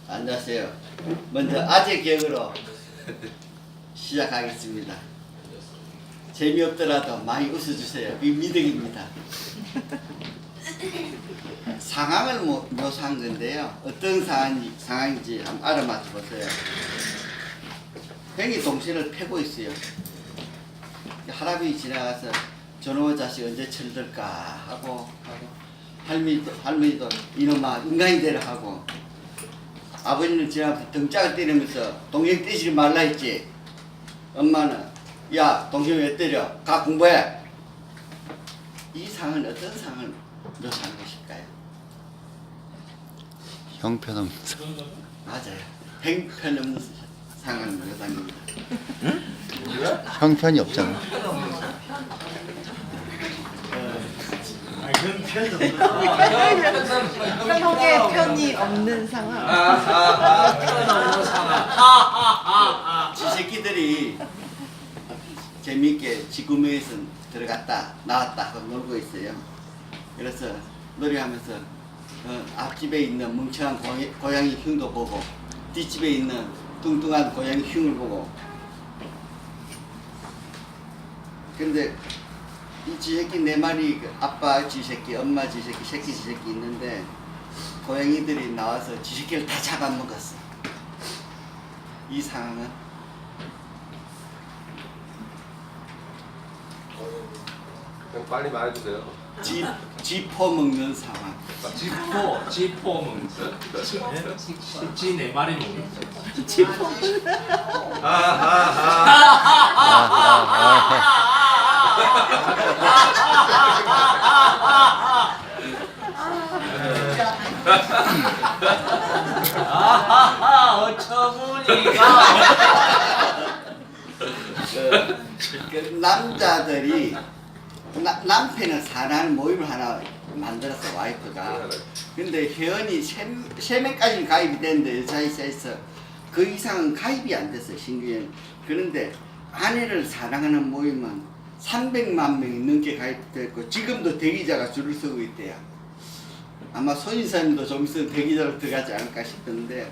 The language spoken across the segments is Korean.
앉으세요. 먼저 아재 격으로 시작하겠습니다. 재미없더라도 많이 웃어주세요. 이 미덕입니다. 상황을 묘사한 건데요. 어떤 상황인지 한번 알아맞혀 보세요. 형이 동생을 패고 있어요. 할아버지 지나가서 저놈의 자식 언제 철들까 하고 할머니도 이놈아 인간이 되라 하고, 아버지는 지나가서 등짝을 때리면서 동생 때리지 말라 했지. 엄마는 야 동생 왜 때려? 가 공부해. 이 상은 어떤 상을 묘사한 것일까요? 형편없는 맞아요. 형편없는 상을 묘사한 겁니다. 형편이 없잖아. 형의 편이 없는 상황. 지 새끼들이 재미있게 지구명에서 들어갔다 나왔다 하고 놀고 있어요. 그래서 놀이하면서 앞집에 있는 멍청한 고양이 흉도 보고 뒷집에 있는 뚱뚱한 고양이 흉을 보고, 근데 이 쥐새끼 네 마리, 아빠 쥐새끼, 엄마 쥐새끼, 새끼 쥐새끼 있는데 고양이들이 나와서 쥐새끼를 다 잡아먹었어. 이 상황은 그냥 빨리 말해주세요. 쥐포 먹는 상황. 지포 먹는 지 네 마리 먹는 어처구니가. 그 남자들이 남편을 사랑하는 모임을 하나 만들었어, 와이프가. 근데 회원이 3명까지는 가입이 됐는데 여자이사에서 그 이상은 가입이 안 됐어요, 신규회원. 그런데 아내를 사랑하는 모임은 300만 명이 넘게 가입됐고 지금도 대기자가 줄을 서고 있대요. 아마 손인사님도 좀 있으면 대기자로 들어가지 않을까 싶은데,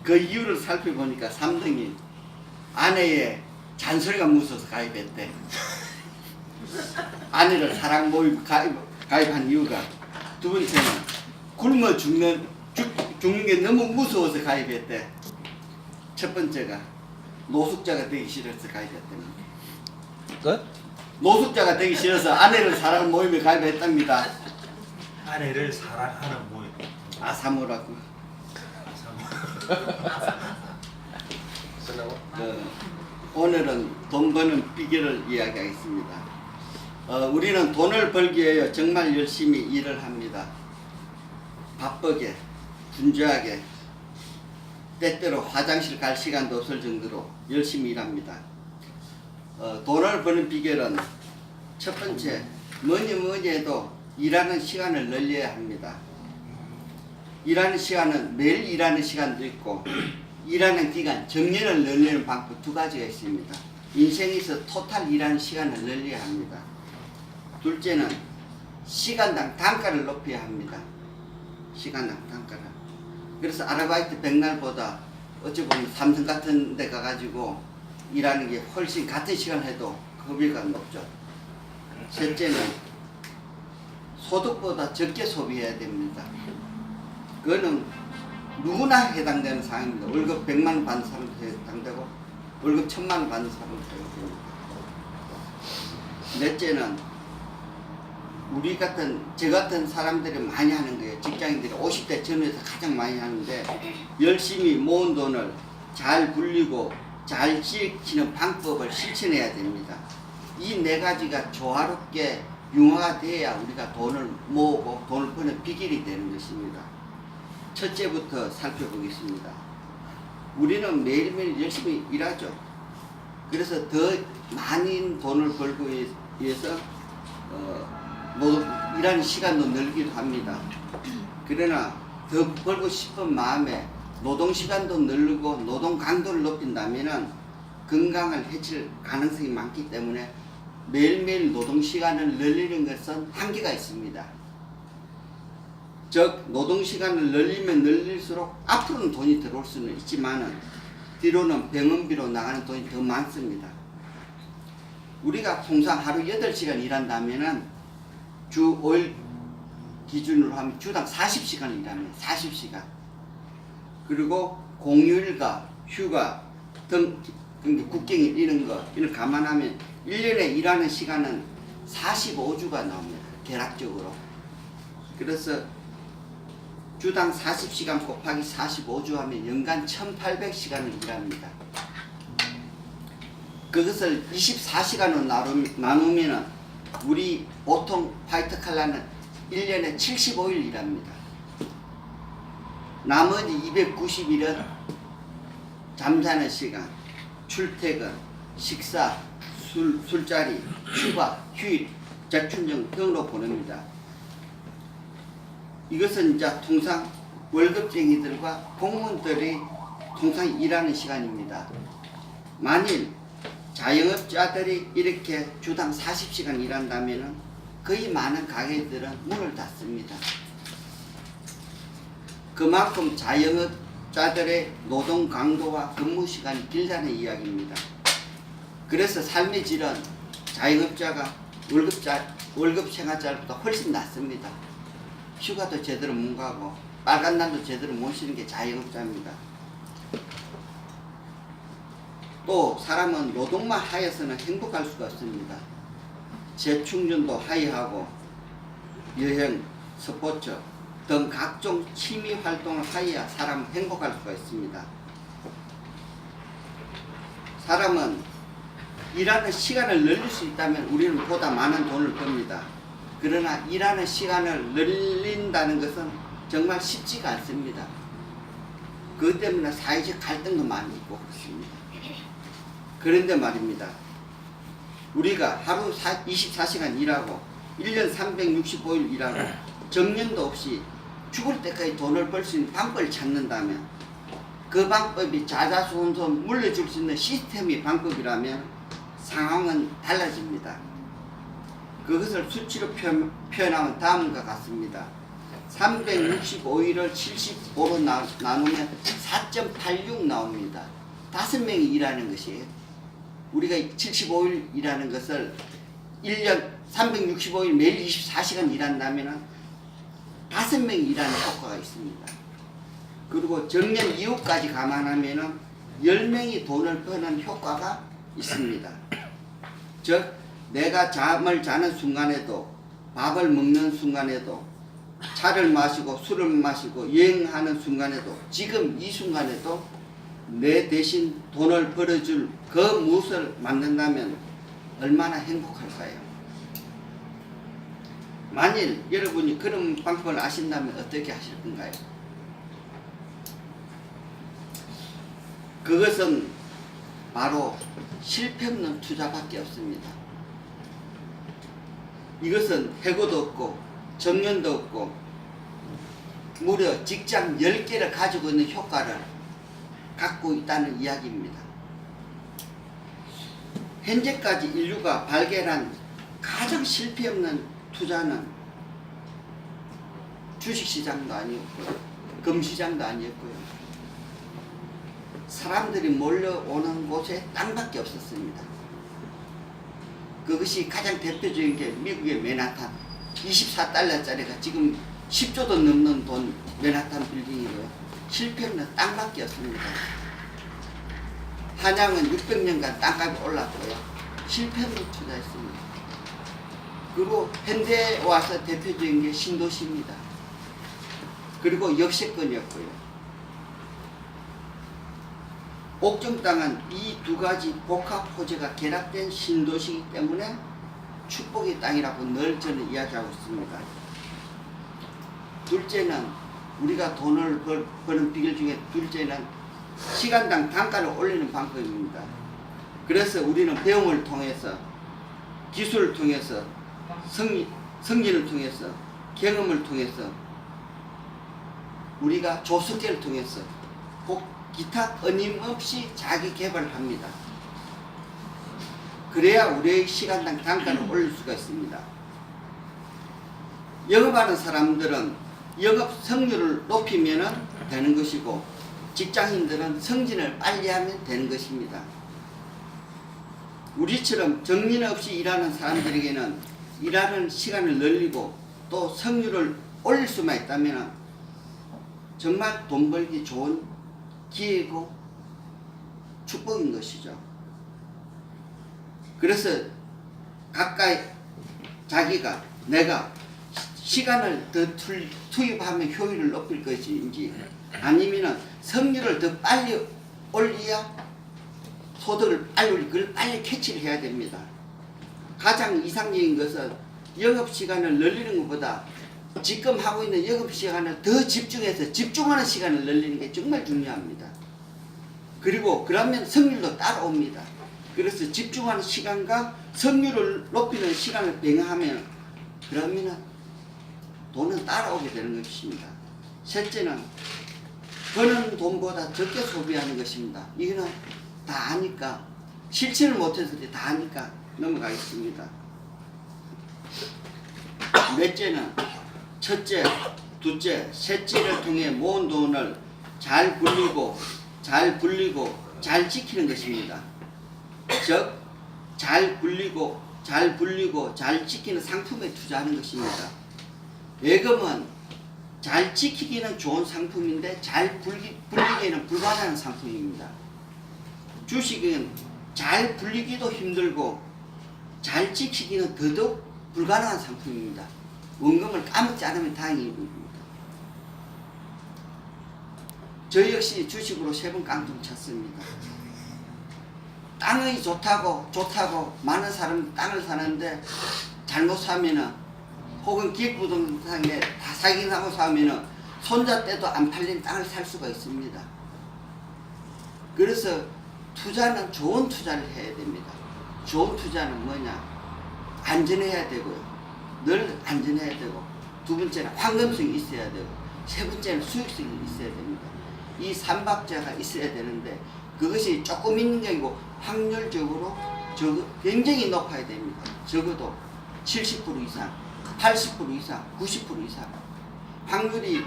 그 이유를 살펴보니까 3등이 아내의 잔소리가 무서워서 가입했대. 아내를 사랑 모임 가입한 이유가. 두 번째는 굶어 죽는 게 너무 무서워서 가입했대. 첫 번째가 노숙자가 되기 싫어서 가입했답니다. 끝? 노숙자가 되기 싫어서 아내를 사랑하는 모임에 가입했답니다. 아내를 사랑하는 모임. 아사모라고. 끝나고? 오늘은 돈 버는 비결을 이야기하겠습니다. 우리는 돈을 벌기 위해 정말 열심히 일을 합니다. 바쁘게, 분주하게, 때때로 화장실 갈 시간도 없을 정도로 열심히 일합니다. 돈을 버는 비결은 첫 번째, 뭐니 해도 일하는 시간을 늘려야 합니다. 일하는 시간은 매일 일하는 시간도 있고, 일하는 기간, 정년을 늘리는 방법 두 가지가 있습니다. 인생에서 토탈 일하는 시간을 늘려야 합니다. 둘째는 시간당 단가를 높여야 합니다. 시간당 단가를. 그래서 아르바이트 백날보다 어찌 보면 삼성 같은 데 가가지고 일하는 게 훨씬 같은 시간 해도 급여가 높죠. 셋째는 소득보다 적게 소비해야 됩니다. 그거는 누구나 해당되는 상황입니다. 월급 100만 원 받는 사람도 해당되고 월급 1000만 원 받는 사람도 해당됩니다. 넷째는 저 같은 사람들이 많이 하는 거예요. 직장인들이 50대 전후에서 가장 많이 하는데, 열심히 모은 돈을 잘 굴리고 잘 지키는 방법을 실천해야 됩니다. 이 네 가지가 조화롭게 융화가 돼야 우리가 돈을 모으고 돈을 버는 비결이 되는 것입니다. 첫째부터 살펴보겠습니다. 우리는 매일매일 열심히 일하죠. 그래서 더 많은 돈을 벌기 위해서 일하는 시간도 늘기도 합니다. 그러나 더 벌고 싶은 마음에 노동 시간도 늘고 노동 강도를 높인다면 건강을 해칠 가능성이 많기 때문에 매일매일 노동 시간을 늘리는 것은 한계가 있습니다. 즉 노동시간을 늘리면 늘릴수록 앞으로는 돈이 들어올 수는 있지만은 뒤로는 병원비로 나가는 돈이 더 많습니다. 우리가 통상 하루 8시간 일한다면은 주 5일 기준으로 하면 주당 40시간 일하면 40시간. 그리고 공휴일과 휴가 등 국경일 이런 감안하면 1년에 일하는 시간은 45주가 나옵니다. 대략적으로. 그래서 주당 40시간 곱하기 45주 하면 연간 1800시간을 일합니다. 그것을 24시간으로 나누면 우리 보통 화이트 칼라는 1년에 75일 일합니다. 나머지 290일은 잠자는 시간, 출퇴근, 식사, 술자리, 휴가, 휴일, 재충전 등으로 보냅니다. 이것은 이제 통상 월급쟁이들과 공무원들이 통상 일하는 시간입니다. 만일 자영업자들이 이렇게 주당 40시간 일한다면 거의 많은 가게들은 문을 닫습니다. 그만큼 자영업자들의 노동 강도와 근무 시간이 길다는 이야기입니다. 그래서 삶의 질은 자영업자가 월급 생활자보다 훨씬 낫습니다. 휴가도 제대로 못 가고 빨간 날도 제대로 못 쉬는 게 자영업자입니다. 또 사람은 노동만 하여서는 행복할 수가 없습니다. 재충전도 하여하고 여행, 스포츠 등 각종 취미 활동을 하여야 사람은 행복할 수가 있습니다. 사람은 일하는 시간을 늘릴 수 있다면 우리는 보다 많은 돈을 법니다. 그러나 일하는 시간을 늘린다는 것은 정말 쉽지가 않습니다. 그것 때문에 사회적 갈등도 많이 있고 그렇습니다. 그런데 말입니다. 우리가 하루 24시간 일하고 1년 365일 일하고 정년도 없이 죽을 때까지 돈을 벌 수 있는 방법을 찾는다면 그 방법이 자자손손 물려줄 수 있는 시스템이 방법이라면 상황은 달라집니다. 그것을 수치로 표현하면 다음과 같습니다. 365일을 75로 나누면 4.86 나옵니다. 5명이 일하는 것이에요. 우리가 75일 일하는 것을 1년 365일 매일 24시간 일한다면 5명이 일하는 효과가 있습니다. 그리고 정년 이후까지 감안하면 10명이 돈을 버는 효과가 있습니다. 즉 내가 잠을 자는 순간에도 밥을 먹는 순간에도 차를 마시고 술을 마시고 여행하는 순간에도 지금 이 순간에도 내 대신 돈을 벌어줄 그 무엇을 만든다면 얼마나 행복할까요? 만일 여러분이 그런 방법을 아신다면 어떻게 하실 건가요? 그것은 바로 실패 없는 투자밖에 없습니다. 이것은 해고도 없고 정년도 없고 무려 직장 10개를 가지고 있는 효과를 갖고 있다는 이야기입니다. 현재까지 인류가 발견한 가장 실패 없는 투자는 주식시장도 아니었고요. 금시장도 아니었고요. 사람들이 몰려오는 곳에 땅밖에 없었습니다. 그것이 가장 대표적인 게 미국의 맨하탄 24달러짜리가 지금 10조도 넘는 돈 맨하탄 빌딩이고요. 실패 없는 땅밖에 없습니다. 한양은 600년간 땅값이 올랐고요. 실패 없는 투자했습니다. 그리고 현대에 와서 대표적인 게 신도시입니다. 그리고 역세권이었고요. 옥정 땅은 이 두 가지 복합 호재가 결합된 신도시이기 때문에 축복의 땅이라고 늘 저는 이야기하고 있습니다. 둘째는 우리가 돈을 버는 비결 중에 둘째는 시간당 단가를 올리는 방법입니다. 그래서 우리는 배움을 통해서 기술을 통해서 성진을 통해서 경험을 통해서 우리가 조석계를 통해서 꼭 기타 끊임없이 자기 개발을 합니다. 그래야 우리의 시간당 단가를 올릴 수가 있습니다. 영업하는 사람들은 영업 성률을 높이면 되는 것이고 직장인들은 승진을 빨리 하면 되는 것입니다. 우리처럼 정신없이 일하는 사람들에게는 일하는 시간을 늘리고 또 성률을 올릴 수만 있다면 정말 돈 벌기 좋은 기회고 축복인 것이죠. 그래서 가까이 자기가 내가 시간을 더 투입하면 효율을 높일 것인지 아니면 성률을 더 빨리 올려야 소득을 빨리 올리 그걸 빨리 캐치를 해야 됩니다. 가장 이상적인 것은 영업시간을 늘리는 것보다 지금 하고 있는 영업시간을 더 집중해서 집중하는 시간을 늘리는 게 정말 중요합니다. 그리고 그러면 성률도 따라옵니다. 그래서 집중하는 시간과 성률을 높이는 시간을 병행하면 그러면 돈은 따라오게 되는 것입니다. 셋째는 버는 돈보다 적게 소비하는 것입니다. 이거는 다 아니까 실천을 못해서 다 아니까 넘어가겠습니다. 넷째는 첫째, 둘째, 셋째를 통해 모은 돈을 잘 굴리고 잘 지키는 것입니다. 즉, 잘 굴리고 잘 지키는 상품에 투자하는 것입니다. 예금은 잘 지키기는 좋은 상품인데 잘 불리기에는 불가능한 상품입니다. 주식은 잘 불리기도 힘들고 잘 지키기는 더더욱 불가능한 상품입니다. 원금을 까먹지 않으면 다행입니다. 저 역시 주식으로 3번 깡통 쳤습니다. 땅이 좋다고 많은 사람이 땅을 사는데 잘못 사면은 혹은 기획부동산에 다 사긴 하고 사면은 손자 때도 안 팔린 땅을 살 수가 있습니다. 그래서 투자는 좋은 투자를 해야 됩니다. 좋은 투자는 뭐냐? 안전해야 되고요. 늘 안전해야 되고, 두 번째는 황금성이 있어야 되고, 세 번째는 수익성이 있어야 됩니다. 이 3박자가 있어야 되는데 그것이 조금 있는 게 아니고 확률적으로 굉장히 높아야 됩니다. 적어도 70% 이상, 80% 이상, 90% 이상. 확률이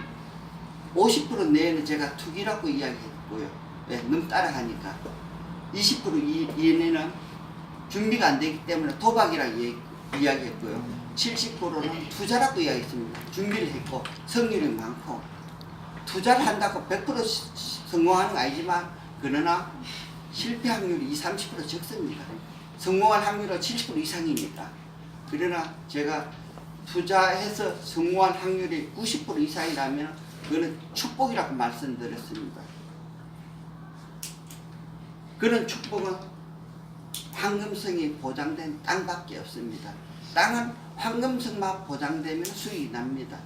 50% 내에는 제가 투기라고 이야기했고요. 왜? 너무 따라가니까. 20% 이내는 준비가 안 되기 때문에 도박이라고 이야기했고요. 70%는 투자라고 이야기했습니다. 준비를 했고 성률이 많고 투자를 한다고 100% 성공하는 거 아니지만 그러나 실패 확률이 20, 30% 적습니다. 성공할 확률은 70% 이상이니까. 그러나 제가 투자해서 성공할 확률이 90% 이상이라면 그거는 축복이라고 말씀드렸습니다. 그런 축복은 황금성이 보장된 땅밖에 없습니다. 땅은 황금성만 보장되면 수익이 납니다.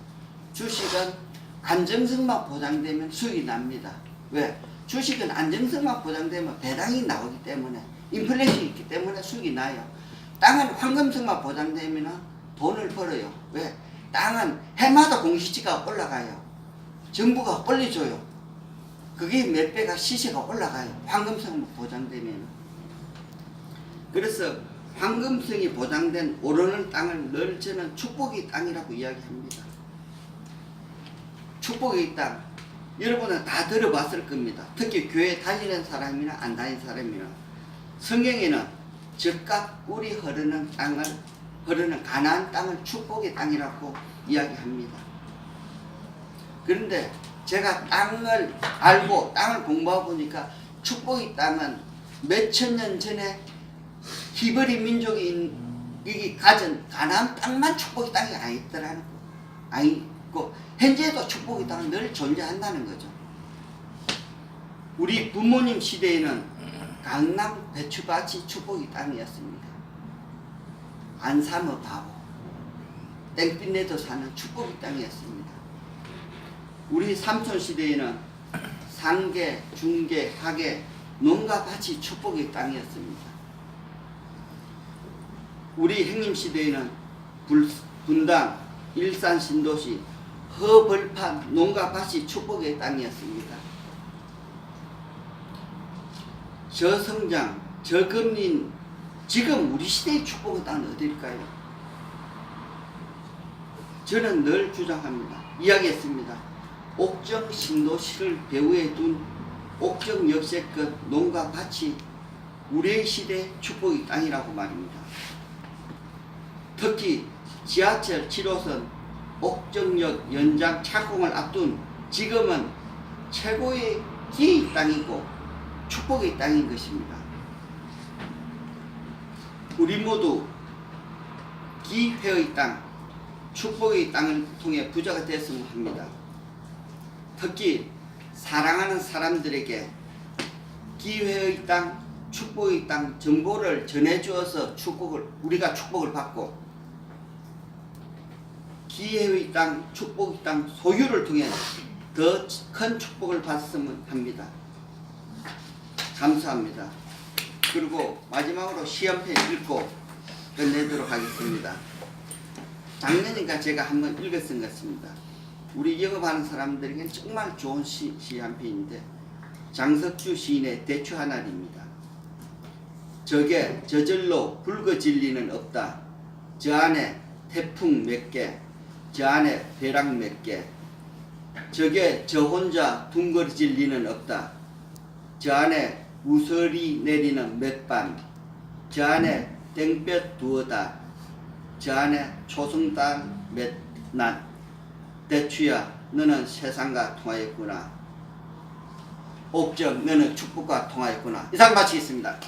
주식은 안정성만 보장되면 수익이 납니다. 왜? 주식은 안정성만 보장되면 배당이 나오기 때문에 인플레이션이 있기 때문에 수익이 나요. 땅은 황금성만 보장되면 돈을 벌어요. 왜? 땅은 해마다 공시지가 올라가요. 정부가 올려줘요. 그게 몇 배가 시세가 올라가요. 황금성만 보장되면. 그래서 황금성이 보장된 오르는 땅을 늘 저는 축복의 땅이라고 이야기합니다. 축복의 땅. 여러분은 다 들어봤을 겁니다. 특히 교회 다니는 사람이나 안 다니는 사람이나. 성경에는 적각 꿀이 흐르는 땅을, 흐르는 가나안 땅을 축복의 땅이라고 이야기합니다. 그런데 제가 땅을 알고 땅을 공부하고 보니까 축복의 땅은 몇천 년 전에 히브리 민족이 이게 가진 가나안 땅만 축복의 땅이 아니더라는 거. 아니고 현재도 축복의 땅은 늘 존재한다는 거죠. 우리 부모님 시대에는 강남 배추밭이 축복의 땅이었습니다. 안사모 바보, 땡빛내도 사는 축복의 땅이었습니다. 우리 삼촌 시대에는 상계, 중계, 하계, 농가 밭이 축복의 땅이었습니다. 우리 형님 시대에는 분당, 일산 신도시, 허벌판, 농가 밭이 축복의 땅이었습니다. 저성장, 저금리, 지금 우리 시대의 축복의 땅은 어딜까요? 저는 늘 주장합니다. 이야기했습니다. 옥정 신도시를 배후에 둔 옥정 역세권 농가 밭이 우리의 시대 축복의 땅이라고 말입니다. 특히 지하철 7호선 옥정역 연장 착공을 앞둔 지금은 최고의 기회의 땅이고 축복의 땅인 것입니다. 우리 모두 기회의 땅, 축복의 땅을 통해 부자가 됐으면 합니다. 특히 사랑하는 사람들에게 기회의 땅, 축복의 땅 정보를 전해주어서 우리가 축복을 받고 기회의 땅, 축복의 땅 소유를 통해 더 큰 축복을 받았으면 합니다. 감사합니다. 그리고 마지막으로 시험편 읽고 끝내도록 하겠습니다. 작년인가 제가 한번 읽었던 것 같습니다. 우리 영업하는 사람들에게는 정말 좋은 시 한 편인데 장석주 시인의 대추 하나입니다. 적에 저절로 붉어질 리는 없다. 저 안에 태풍 몇 개, 저 안에 벼락 몇 개. 적에 저 혼자 둥거려질 리는 없다. 저 안에 우설이 내리는 몇 반, 저 안에 땡볕 두어 달, 저 안에 초승달 몇 날. 대추야, 너는 세상과 통하였구나. 옥정, 너는 축복과 통하였구나. 이상 마치겠습니다.